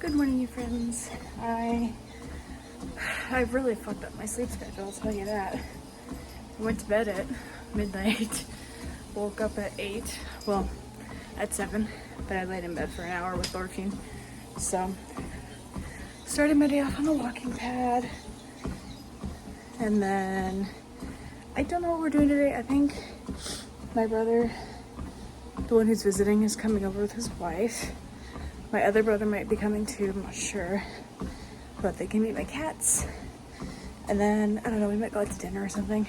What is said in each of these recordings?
Good morning, you friends. I really fucked up my sleep schedule, I'll tell you that. I went to bed at midnight, woke up at 8, well, at 7, but I laid in bed for an hour with Thorfinn. So, started my day off on the walking pad, and then I don't know what we're doing today. I think my brother, the one who's visiting, is coming over with his wife. My other brother might be coming too, I'm not sure. But they can meet my cats. And then, I don't know, we might go out to dinner or something.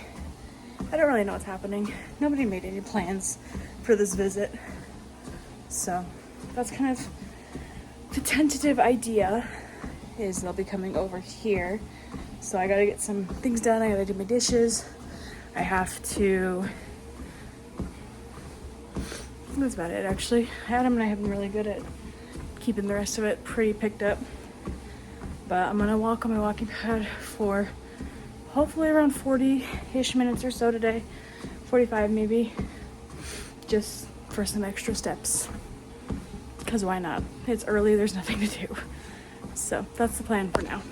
I don't really know what's happening. Nobody made any plans for this visit. So, that's kind of the tentative idea, is they'll be coming over here. So I gotta get some things done. I gotta do my dishes. I have to... That's about it, actually. Adam and I have been really good at keeping the rest of it pretty picked up. But I'm gonna walk on my walking pad for hopefully around 40-ish minutes or so today. 45 maybe. Just for some extra steps. Because why not? It's early, there's nothing to do. So that's the plan for now.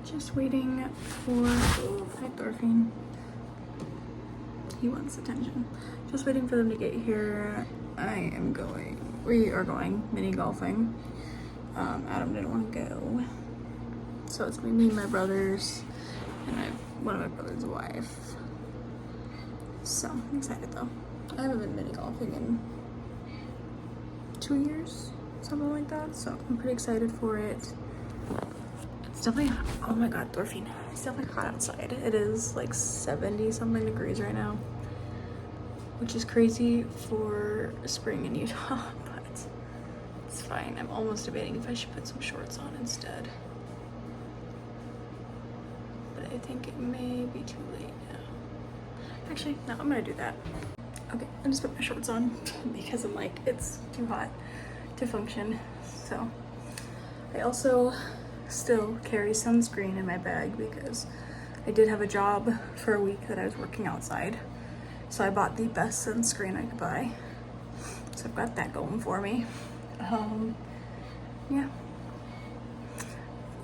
Just waiting for... Oh, hi Thorfinn. He wants attention. Just waiting for them to get here. We are going mini golfing. Adam didn't want to go. So it's me and my brothers, and one of my brother's wife. So I'm excited though. I haven't been mini golfing in 2 years, something like that. So I'm pretty excited for it. It's definitely hot. Oh my god, Thorfinn. It's definitely hot outside. It is like 70 something degrees right now, which is crazy for spring in Utah, but it's fine. I'm almost debating if I should put some shorts on instead. But I think it may be too late now. Actually, no, I'm gonna do that. Okay, I just put my shorts on because I'm like, it's too hot to function. So, I also still carry sunscreen in my bag because I did have a job for a week that I was working outside. So I bought the best sunscreen I could buy. So I've got that going for me. Yeah.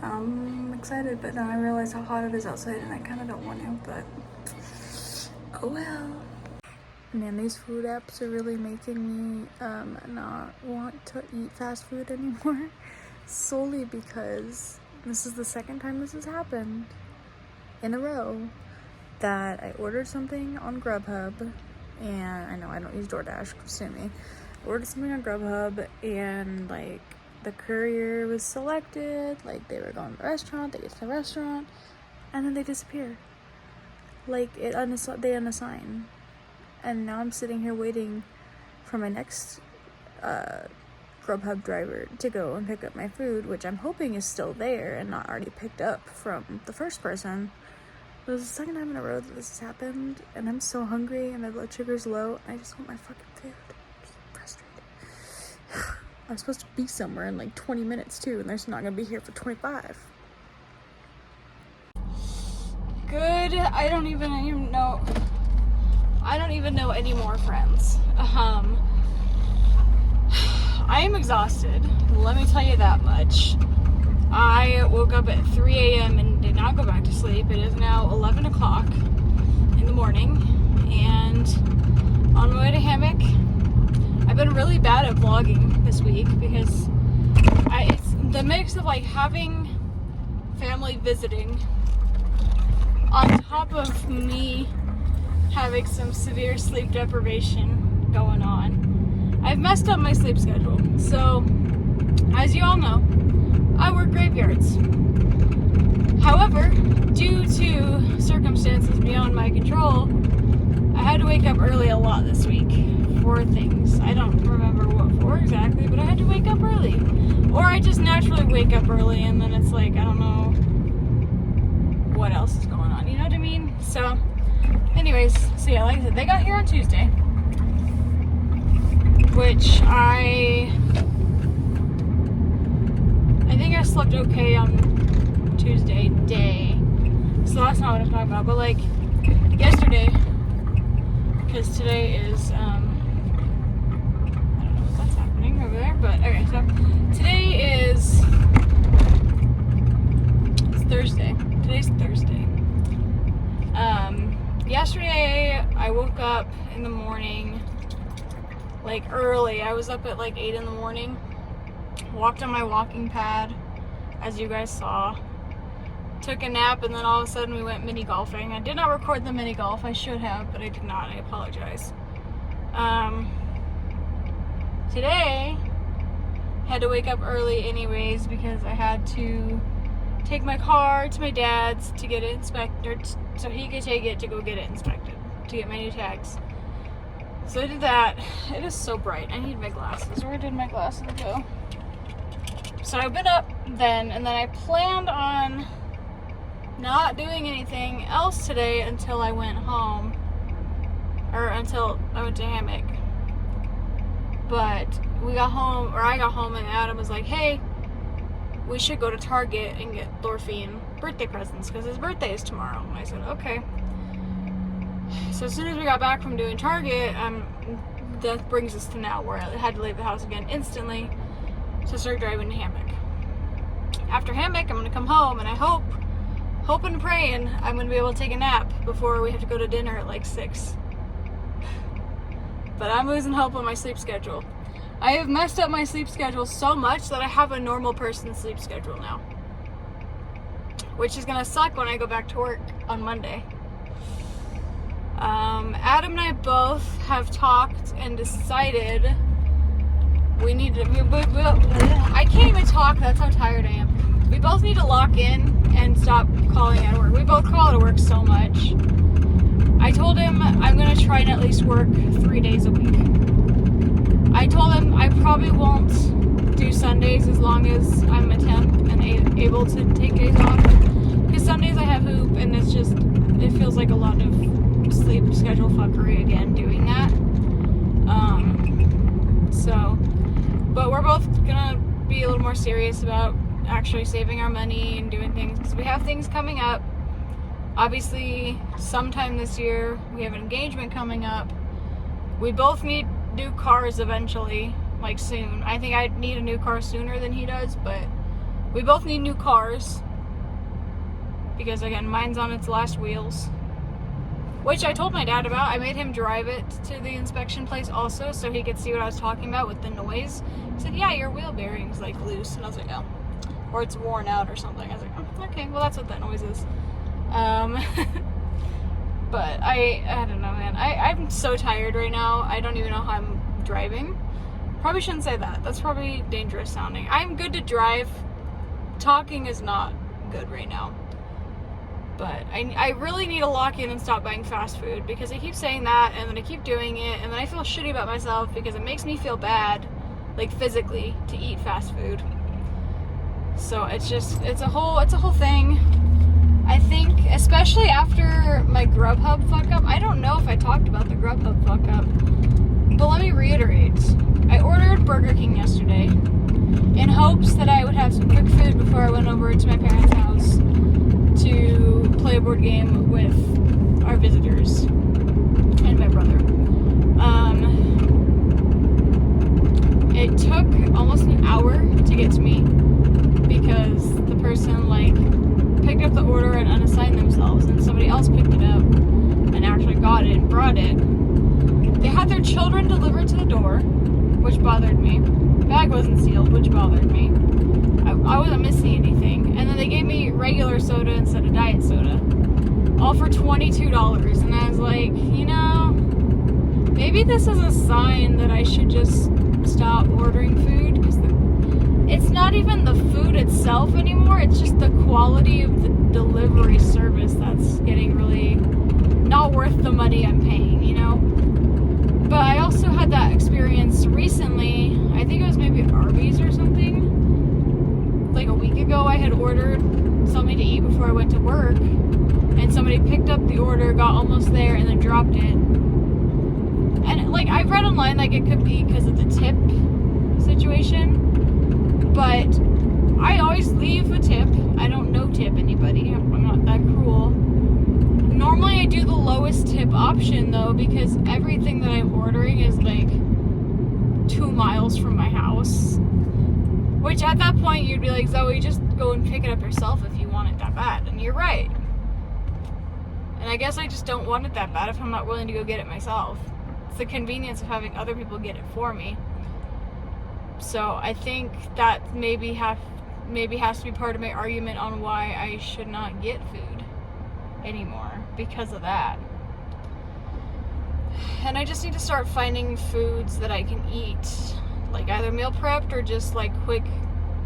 I'm excited, but now I realize how hot it is outside and I kind of don't want to, but oh well. Man, these food apps are really making me not want to eat fast food anymore. Solely because this is the second time this has happened in a row that I ordered something on Grubhub, and I know I don't use DoorDash, sue me. I ordered something on Grubhub, and like the courier was selected, like they were going to the restaurant, they get to the restaurant, and then they disappear. Like they unassign. And now I'm sitting here waiting for my next Grubhub driver to go and pick up my food, which I'm hoping is still there and not already picked up from the first person. It was the second time in a row that this has happened, and I'm so hungry and my blood sugar's low, and I just want my fucking food. I'm so frustrated. I'm supposed to be somewhere in like 20 minutes too, and they're not gonna be here for 25. Good. I don't even know. I don't even know any more friends. I am exhausted. Let me tell you that much. I woke up at 3 a.m. and did not go back to sleep. It is now 11 o'clock in the morning, and on my way to hammock. I've been really bad at vlogging this week because it's the mix of like having family visiting on top of me having some severe sleep deprivation going on. I've messed up my sleep schedule. So, as you all know, I work graveyards. However, due to circumstances beyond my control, I had to wake up early a lot this week for things. I don't remember what for exactly, but I had to wake up early. Or I just naturally wake up early and then it's like, I don't know what else is going on, you know what I mean? So, anyways, so yeah, like I said, they got here on Tuesday, which I think I slept okay on Tuesday day, so that's not what I'm talking about, but like yesterday, because today is, I don't know if that's happening over there, but okay, so today is in the morning, like early. I was up at like 8 in the morning, walked on my walking pad, as you guys saw, took a nap, and then all of a sudden we went mini golfing. I did not record the mini golf. I should have, but I did not. I apologize. Today, had to wake up early anyways because I had to take my car to my dad's to get it inspected, so he could take it to go get it inspected, to get my new tags. So I did that. It is so bright. I need my glasses. Where did my glasses go? So I've been up then, and then I planned on not doing anything else today until I went home, or until I went to hammock. But we got home, or I got home, and Adam was like, hey, we should go to Target and get Thorfinn birthday presents because his birthday is tomorrow. And I said, okay. So as soon as we got back from doing Target, that brings us to now, where I had to leave the house again instantly to start driving to hammock. After hammock, I'm going to come home, and I hoping and praying I'm going to be able to take a nap before we have to go to dinner at like 6. But I'm losing hope on my sleep schedule. I have messed up my sleep schedule so much that I have a normal person's sleep schedule now, which is going to suck when I go back to work on Monday. Adam and I both have talked and decided we need to, I can't even talk, that's how tired I am. We both need to lock in and stop calling out of work. We both call out of work so much. I told him I'm going to try and at least work 3 days a week. I told him I probably won't do Sundays as long as I'm a temp and able to take days off. Because Sundays I have hoop, and it feels like a lot of sleep schedule fuckery again doing that. But we're both gonna be a little more serious about actually saving our money and doing things, because we have things coming up. Obviously, sometime this year, we have an engagement coming up. We both need new cars eventually, like soon. I think I need a new car sooner than he does, but we both need new cars. Because again, mine's on its last wheels. Which I told my dad about. I made him drive it to the inspection place also, so he could see what I was talking about with the noise. He said, yeah, your wheel bearing's like loose. And I was like, oh. Or it's worn out or something. I was like, oh, okay, well that's what that noise is. But I don't know, man. I'm so tired right now. I don't even know how I'm driving. Probably shouldn't say that. That's probably dangerous sounding. I'm good to drive. Talking is not good right now. But I really need to lock in and stop buying fast food, because I keep saying that and then I keep doing it, and then I feel shitty about myself because it makes me feel bad, like physically, to eat fast food. So it's a whole thing. I think, especially after my Grubhub fuck up, I don't know if I talked about the Grubhub fuck up, but let me reiterate. I ordered Burger King yesterday in hopes that I would have some quick food before I went over to my parents' house to play a board game with our visitors and my brother. It took almost an hour to get to me because the person picked up the order and unassigned themselves, and somebody else picked it up and actually got it and brought it. They had their children delivered to the door, which bothered me. The bag wasn't sealed, which bothered me. I wasn't missing anything. And then they gave me regular soda instead of diet soda. All for $22. And I was like, maybe this is a sign that I should just stop ordering food, because it's not even the food itself anymore. It's just the quality of the delivery service that's getting really not worth the money I'm paying, But I also had that experience recently. I think it was maybe Arby's or something. Like a week ago, I had ordered something to eat before I went to work, and somebody picked up the order, got almost there, and then dropped it. And I've read online it could be because of the tip situation, but I always leave a tip. I don't no-tip anybody. I'm not that cruel. Normally I do the lowest tip option though, because everything that I'm ordering is 2 miles from my house. Which at that point you'd be like, Zoe, just go and pick it up yourself if you want it that bad. And you're right. And I guess I just don't want it that bad if I'm not willing to go get it myself. It's the convenience of having other people get it for me. So I think that maybe has to be part of my argument on why I should not get food anymore, because of that. And I just need to start finding foods that I can eat, like either meal prepped or just like quick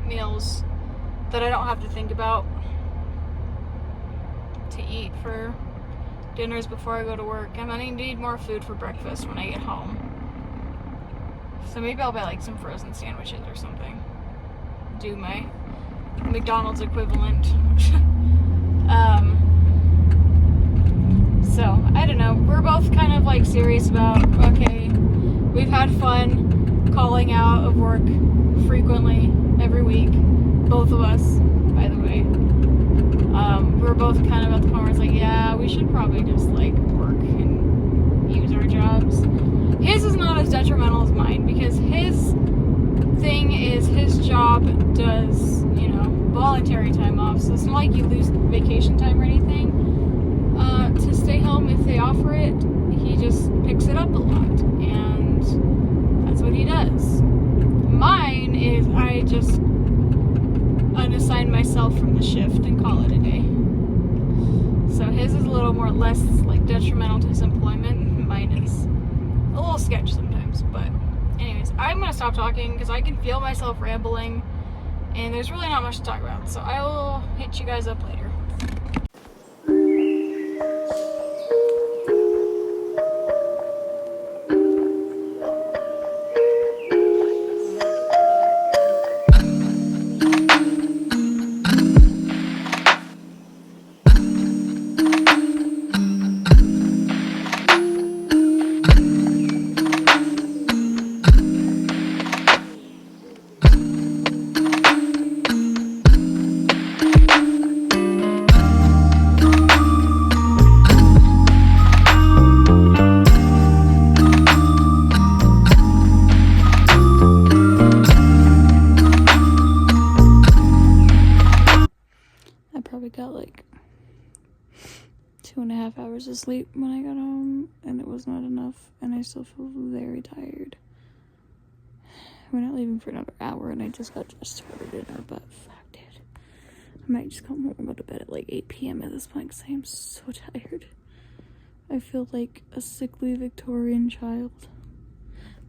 meals that I don't have to think about to eat for dinners before I go to work. I'm gonna need more food for breakfast when I get home. So maybe I'll buy like some frozen sandwiches or something. Do my McDonald's equivalent. So, I don't know. We're both kind of like serious about, okay, we've had fun calling out of work frequently every week. Both of us, by the way. We're both kind of at the point where it's like, yeah, we should probably just like work and use our jobs. His is not as detrimental as mine, because his thing is his job does, voluntary time off. So it's not like you lose vacation time or anything. To stay home if they offer it, he just picks it up a lot, and that's what he does. Mine is I just unassign myself from the shift and call it a day. So his is a little more less like detrimental to his employment. Mine is a little sketch sometimes, but anyways, I'm gonna stop talking because I can feel myself rambling, and there's really not much to talk about. So I will hit you guys up later. Got like 2.5 hours of sleep when I got home, and it was not enough, and I still feel very tired. We're not leaving for another hour, and I just got dressed for dinner, but fuck, dude. I might just come home and go to bed at like 8 p.m. at this point, because I am so tired. I feel like a sickly Victorian child.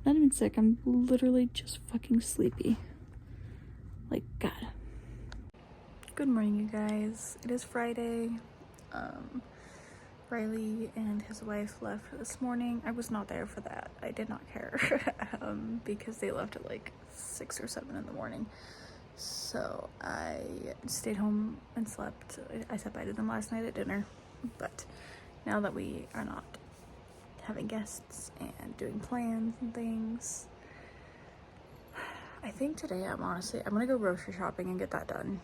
Not even sick, I'm literally just fucking sleepy. Like, God. Good morning, you guys. It is Friday. Riley and his wife left this morning. I was not there for that. I did not care because they left at like 6 or 7 in the morning. So I stayed home and slept. I said bye to them last night at dinner. But now that we are not having guests and doing plans and things, I think today I'm gonna go grocery shopping and get that done.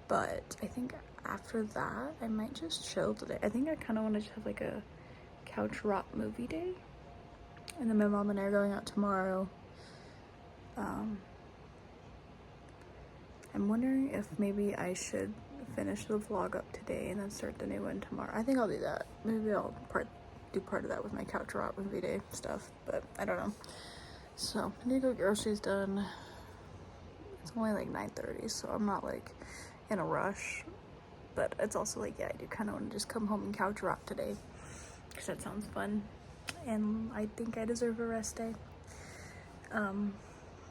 But I think after that, I might just chill today. I think I kind of want to just have like a couch rock movie day. And then my mom and I are going out tomorrow. I'm wondering if maybe I should finish the vlog up today and then start the new one tomorrow. I think I'll do that. Maybe I'll do part of that with my couch rock movie day stuff, but I don't know. So I need to go get groceries done. It's only like 9:30, so I'm not like in a rush, but it's also like, yeah, I do kind of want to just come home and couch rock today, because that sounds fun, and I think I deserve a rest day,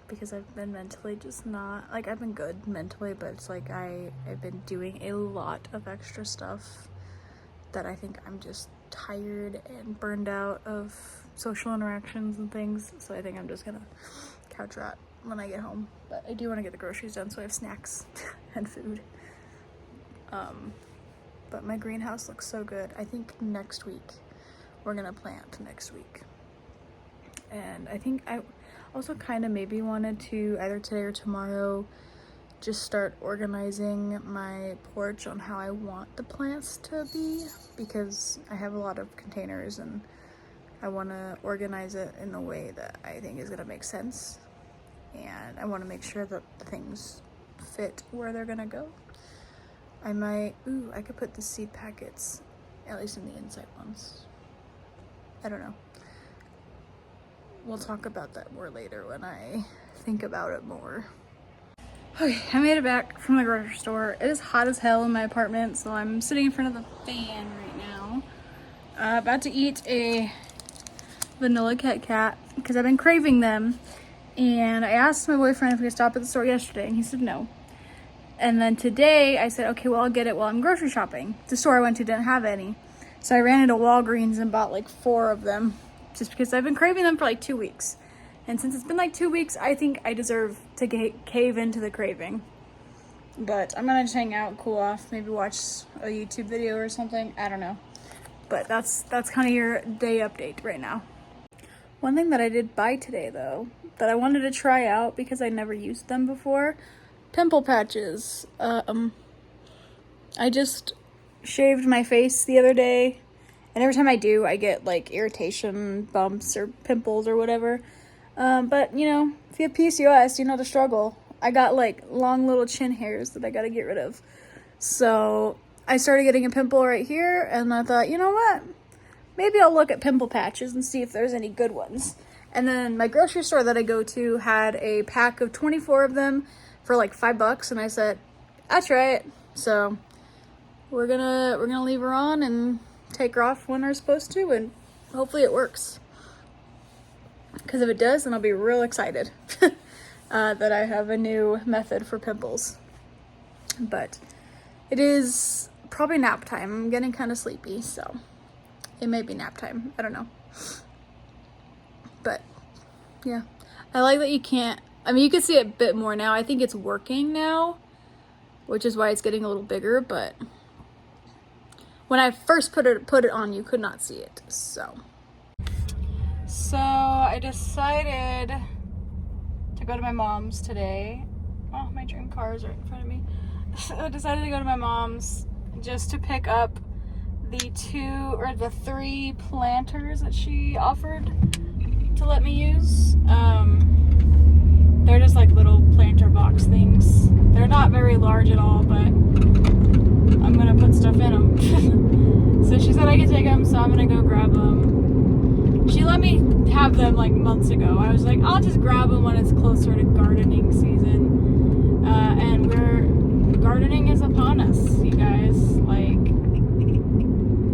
because I've been mentally just not, like, I've been good mentally, but it's like I've been doing a lot of extra stuff that I think I'm just tired and burned out of social interactions and things, so I think I'm just gonna couch rock when I get home. But I do want to get the groceries done so I have snacks and food. But my greenhouse looks so good. I think next week we're gonna plant next week, and I think I also kind of maybe wanted to either today or tomorrow just start organizing my porch on how I want the plants to be, because I have a lot of containers and I want to organize it in a way that I think is gonna make sense. And I want to make sure that the things fit where they're gonna go. I could put the seed packets, at least in the inside ones. I don't know. we'll talk about that more later when I think about it more. Okay, I made it back from the grocery store. It is hot as hell in my apartment, so I'm sitting in front of the fan right now. About to eat a vanilla Kit Kat because I've been craving them. And I asked my boyfriend if we could stop at the store yesterday, and he said no. And then today I said, okay, well, I'll get it while I'm grocery shopping. The store I went to didn't have any. So I ran into Walgreens and bought like 4 of them just because I've been craving them for like 2 weeks. And since it's been like 2 weeks, I think I deserve to cave into the craving. But I'm gonna just hang out, cool off, maybe watch a YouTube video or something. I don't know. But that's kind of your day update right now. One thing that I did buy today though, that I wanted to try out because I never used them before, pimple patches. I just shaved my face the other day, and every time I do, I get like irritation, bumps, or pimples or whatever. But you know, if you have PCOS, you know the struggle. I got like long little chin hairs that I gotta get rid of. So I started getting a pimple right here, and I thought, you know what? Maybe I'll look at pimple patches and see if there's any good ones. And then my grocery store that I go to had a pack of 24 of them for like $5, and I said, I'll try it. So we're gonna leave her on and take her off when we're supposed to, and hopefully it works. Because if it does, then I'll be real excited that I have a new method for pimples. But it is probably nap time. I'm getting kind of sleepy, so it may be nap time. I don't know. But yeah, I like that you can't, I mean, you can see it a bit more now. I think it's working now, which is why it's getting a little bigger, but when I first put it on, you could not see it, so I decided to go to my mom's today. Oh, my dream car is right in front of me. I decided to go to my mom's just to pick up the 3 planters that she offered to let me use. They're just like little planter box things. They're not very large at all, but I'm gonna put stuff in them. So she said I could take them, so I'm gonna go grab them. She let me have them like months ago. I was like, I'll just grab them when it's closer to gardening season. And gardening is upon us, you guys. Like,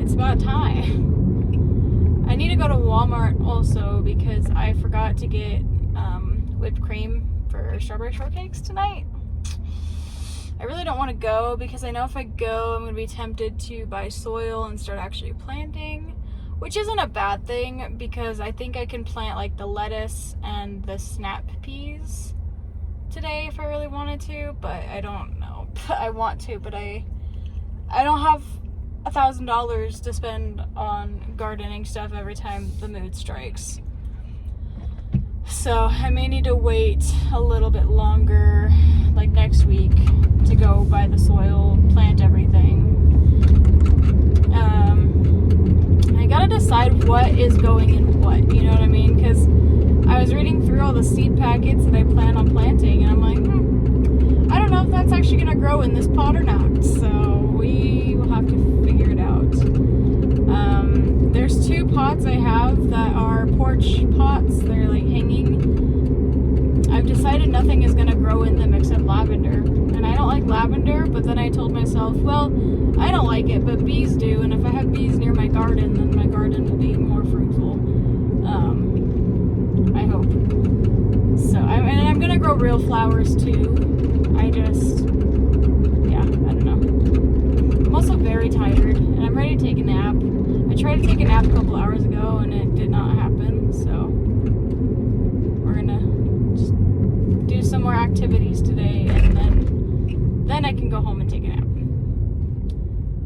it's about time. I need to go to Walmart also because I forgot to get whipped cream for strawberry shortcakes tonight. I really don't want to go because I know if I go, I'm going to be tempted to buy soil and start actually planting, which isn't a bad thing because I think I can plant like the lettuce and the snap peas today if I really wanted to, but I don't know. I want to, but I don't have $1,000 to spend on gardening stuff every time the mood strikes. So I may need to wait a little bit longer, like next week, to go buy the soil, plant everything. I gotta decide what is going in what, you know what I mean? Because I was reading through all the seed packets that I plan on planting, and I'm like, I don't know if that's actually gonna grow in this pot or not. So we will have to figure it out. There's 2 pots I have that are porch pots. They're like hanging. I've decided nothing is gonna grow in them except lavender. And I don't like lavender, but then I told myself, well, I don't like it, but bees do. And if I have bees near my garden, then my garden will be more fruitful. I hope. So, I'm gonna grow real flowers too. Yeah, I don't know. I'm also very tired, and I'm ready to take a nap. I tried to take a nap a couple hours ago, and it did not happen, so we're gonna just do some more activities today, and then I can go home and take a nap.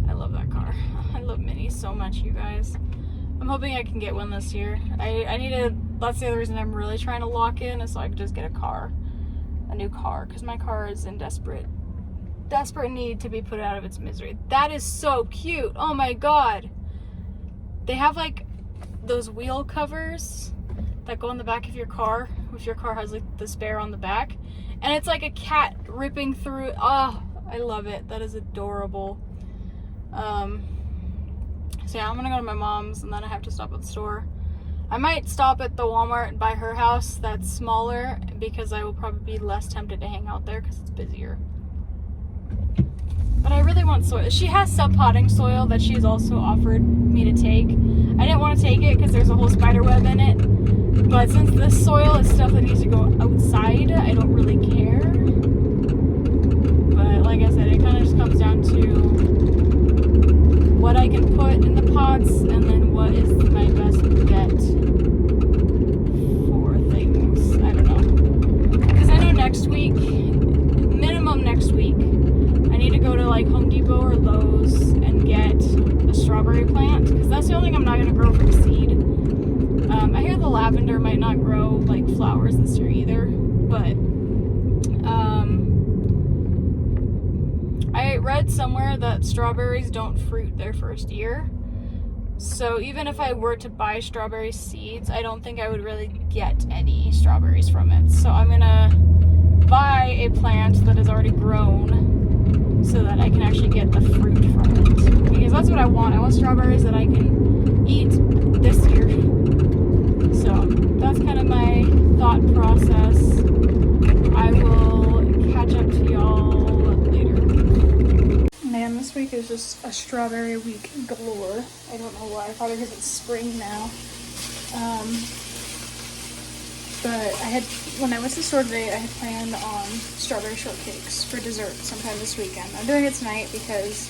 I love that car. I love Minis so much, you guys. I'm hoping I can get one this year. That's the other reason I'm really trying to lock in, is so I can just get a new car, because my car is in desperate need to be put out of its misery. That is so cute. Oh my god. They have like those wheel covers that go on the back of your car, if your car has like the spare on the back, and it's like a cat ripping through. Oh, I love it. That is adorable. So yeah, I'm gonna go to my mom's, and then I have to stop at the store. I might stop at the Walmart by her house that's smaller because I will probably be less tempted to hang out there because it's busier. But I really want soil. She has self-potting soil that she's also offered me to take. I didn't want to take it because there's a whole spider web in it. But since this soil is stuff that needs to go outside, I don't really care. But like I said, it kind of just comes down to what I can put in the pots and then what is my best bet for things. I don't know. Because I know next week, minimum next week, I need to go to like Home Depot or Lowe's and get a strawberry plant. Because that's the only thing I'm not going to grow from seed. I hear the lavender might not grow like flowers this year either. But I read somewhere that strawberries don't fruit their first year. So even if I were to buy strawberry seeds, I don't think I would really get any strawberries from it. So I'm gonna buy a plant that is already grown so that I can actually get the fruit from it. Because that's what I want. I want strawberries that I can eat this year. So that's kind of my thought process. I will catch up to y'all later. Man, this week is just a strawberry week galore. I don't know why, probably because it's spring now. But when I went to the store today, I had planned on strawberry shortcakes for dessert sometime this weekend. I'm doing it tonight because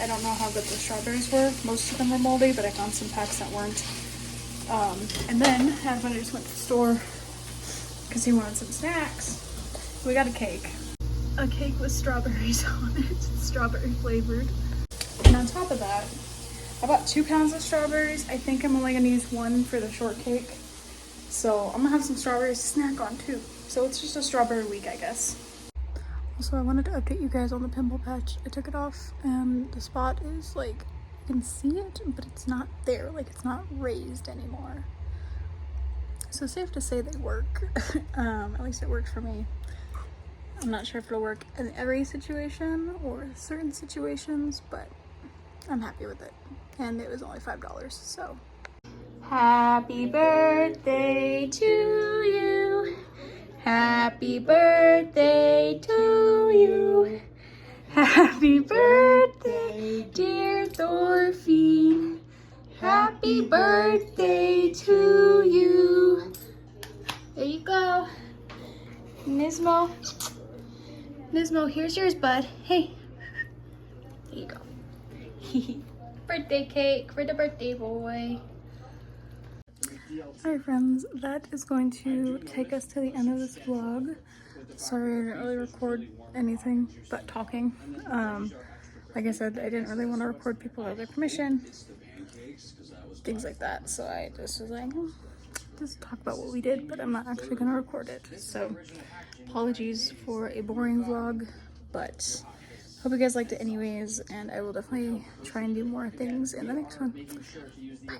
I don't know how good the strawberries were. Most of them were moldy, but I found some packs that weren't. And then, when I just went to the store because he wanted some snacks, we got a cake. A cake with strawberries on it, strawberry flavored. And on top of that, I bought 2 pounds of strawberries. I think I'm only gonna use 1 for the shortcake. So I'm gonna have some strawberries to snack on too. So it's just a strawberry week, I guess. Also, I wanted to update you guys on the pimple patch. I took it off and the spot is like, you can see it, but it's not there. Like it's not raised anymore. So safe to say they work. At least it worked for me. I'm not sure if it'll work in every situation or certain situations, but I'm happy with it. And it was only $5, so. Happy birthday to you. Happy birthday to you. Happy birthday, dear Thorfinn. Happy birthday to you. There you go. Nismo. Nismo, here's yours, bud. Hey. There you go. Birthday cake for the birthday boy. Alright friends, that is going to take us to the end of this vlog. Sorry I didn't really record anything but talking. Like I said, I didn't really want to record people without their permission. Things like that. So I just was like, just talk about what we did, but I'm not actually going to record it. So apologies for a boring vlog, but hope you guys liked it anyways, and I will definitely try and do more things in the next one. Bye.